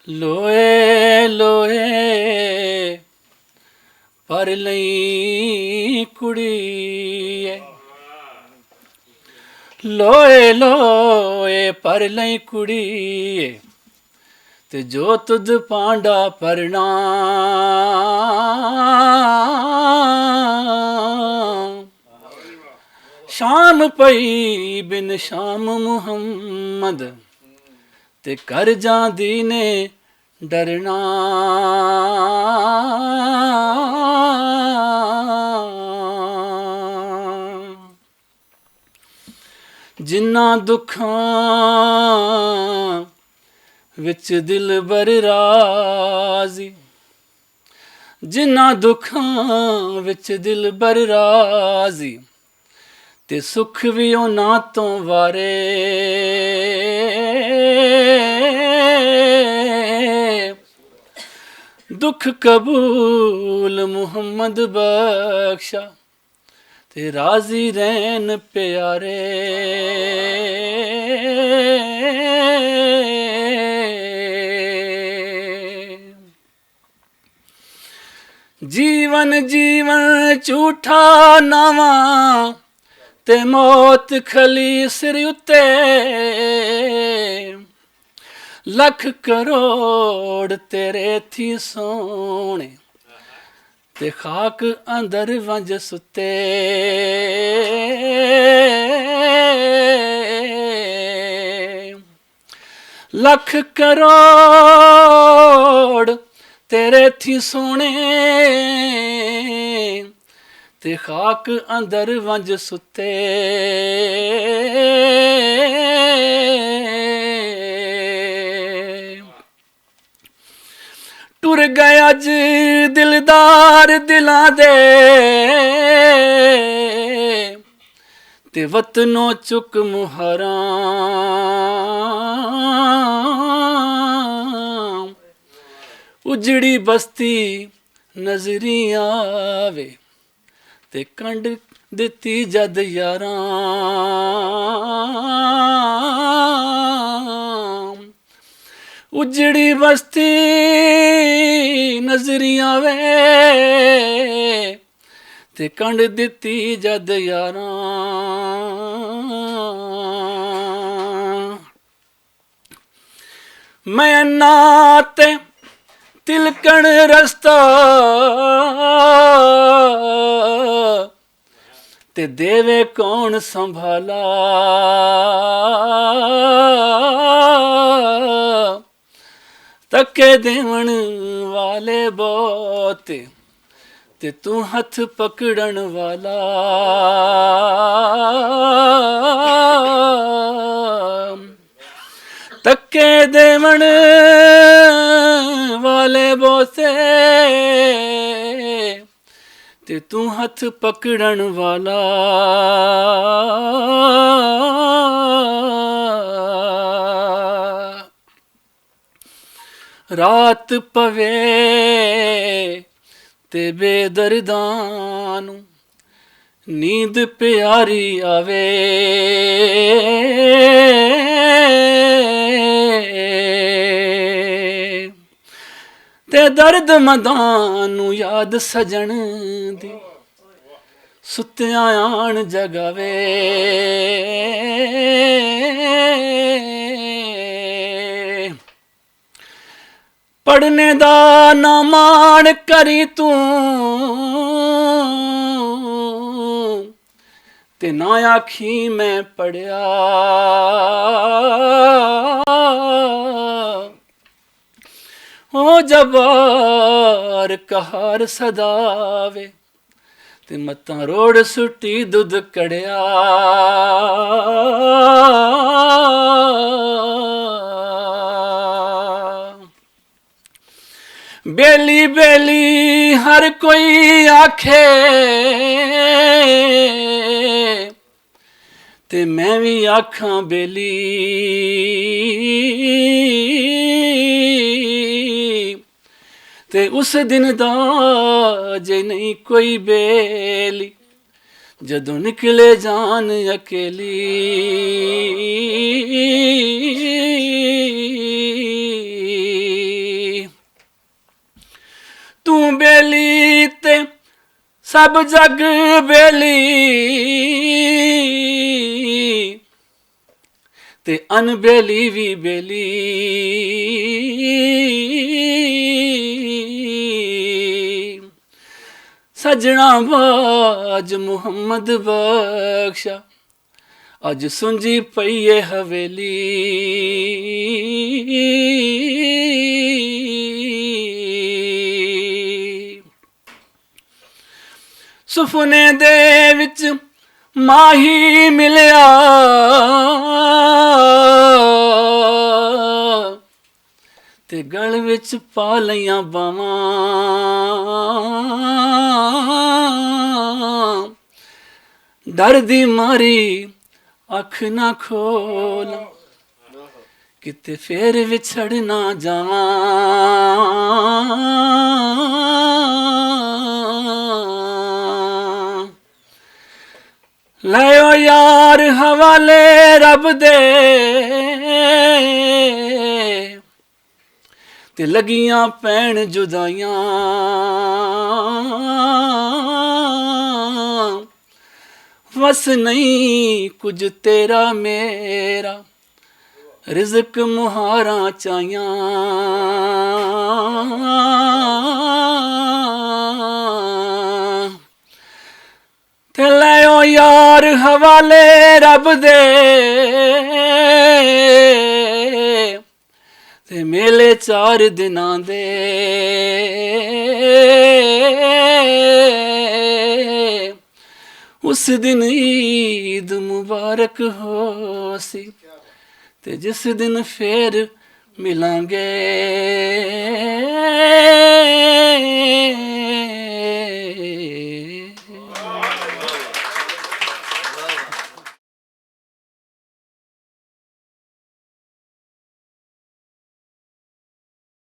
ਲੋਏ ਲੋਏ ਪਰ ਲਈ ਕੁੜੀਏ, ਲੋਏ ਲੋਏ ਪਰ ਲਈ ਕੁੜੀਏ, ਤੇ ਜੋ ਤੁਧ ਪਾਂਡਾ ਪਰਣਾ ਸ਼ਾਮ ਪਈ ਬਿਨ ਸ਼ਾਮ ਮੁਹੰਮਦ ਤੇ ਕਰ ਜਾਂਦੀ ਨੇ ਡਰਨਾ। ਜਿਨ੍ਹਾਂ ਦੁੱਖਾਂ ਵਿੱਚ ਦਿਲਬਰ ਰਾਜ਼ੀ, ਜਿਨ੍ਹਾਂ ਦੁੱਖਾਂ ਵਿੱਚ ਦਿਲਬਰ ਰਾਜ਼ੀ, ਤੇ ਸੁੱਖ ਵੀ ਉਹਨਾਂ ਤੋਂ ਵਾਰੇ। ਦੁੱਖ ਕਬੂਲ ਮੁਹੰਮਦ ਬਖਸ਼ਾ, ਤੇ ਰਾਜ਼ੀ ਰਹਿਣ ਪਿਆਰੇ। ਜੀਵਨ ਜੀਵਨ ਝੂਠਾ ਨਵਾਂ, ਤੇ ਮੌਤ ਖਲੀ ਸਿਰ ਉੱਤੇ। ਲੱਖ ਕਰੋੜ ਤੇਰੇ ਥੀ ਸੋਹਣੇ, ਤੇ ਖਾਕ ਅੰਦਰ ਵੰਜ ਸੁੱਤੇ। ਲੱਖ ਕਰੋੜ ਤੇਰੇ ਥੀ ਸੋਹਣੇ, ਤੇ ਖਾਕ ਅੰਦਰ ਵੰਜ ਸੁੱਤੇ। ਟੁਰ ਗਏ ਅੱਜ ਦਿਲਦਾਰ ਦਿਲਾਂ ਦੇ, ਤੇ ਵਤਨੋਂ ਚੁੱਕ ਮੁਹਾਰਾਂ। ਉਜੜੀ ਬਸਤੀ ਨਜ਼ਰੀ ਆਵੇ, ਤੇ ਕੰਡ ਦਿੱਤੀ ਜਦ ਯਾਰਾਂ। ਉਜੜੀ ਬਸਤੀ ਨਜ਼ਰੀ ਆਵੇ, ਤੇ ਕੰਡ ਦਿੱਤੀ ਜਦ ਯਾਰਾਂ। ਮੈਂ ਅੰਨਾ ਤੇ ਤਿਲਕਣ ਰਸਤਾ, ਤੇ ਦੇਵੇ ਕੌਣ ਸੰਭਾਲਾ। ਤੱਕੇ ਦੇਵਣ ਵਾਲੇ ਬਹੁਤੇ, ਤੇ ਤੂੰ ਹੱਥ ਪਕੜਨ ਵਾਲਾ। ਤੱਕੇ ਦੇਵਣ ਵਾਲੇ ਬਹੁਤੇ, ਤੇ ਤੂੰ ਹੱਥ ਪਕੜਨ ਵਾਲਾ। ਰਾਤ ਪਵੇ ਤੇ ਬੇਦਰਦਾਂ ਨੂੰ ਨੀਂਦ ਪਿਆਰੀ ਆਵੇ। ਤੇ ਦਰਦਮੰਦਾਂ ਨੂੰ ਯਾਦ ਸਜਣ ਦੀ ਸੁੱਤਿਆਂ ਆਣ ਜਗਾਵੇ। ਪੜਨੇ ਦਾ ਨਾ ਮਾਣ ਕਰੀ ਤੂੰ, ਤੇ ਨਾ ਆਖੀ ਮੈਂ ਪੜਿਆ। ਓ ਜਬਾਰ ਕਹਾਰ ਸਦਾਵੇ, ਤੇ ਮੱਤਾਂ ਰੋੜ ਸੁੱਟੀ ਦੁੱਧ ਕੜਿਆ। ਬੇਲੀ ਬੇਲੀ ਹਰ ਕੋਈ ਆਖੇ, ਤੇ ਮੈਂ ਵੀ ਆਖਾਂ ਬੇਲੀ। ਤੇ ਉਸ ਦਿਨ ਦਾ ਜੇ ਨਹੀਂ ਕੋਈ ਬੇਲੀ, जदों निकले जान अकेली तू बेली ते सब जग बेली ते अनबेली भी बेली सजना बाज मुहम्मद बख्शा अज सुंजी पई है हवेली सुफने दे विच माही मिलिया ते गल विच पा लईयां बावां डर दी मारी अख ना खोल किते फेर विछड़ ना जावां लायो यार हवाले रब दे ते लगियां पैण जुदाइयां वस नहीं कुछ तेरा मेरा रिज़्क मुहारा चाइयां ते लैओ यार हवाले रब दे ते मेले 4 दिनां दे उस दिन ईद मुबारक हो सी ते जिस दिन फिर मिलांगे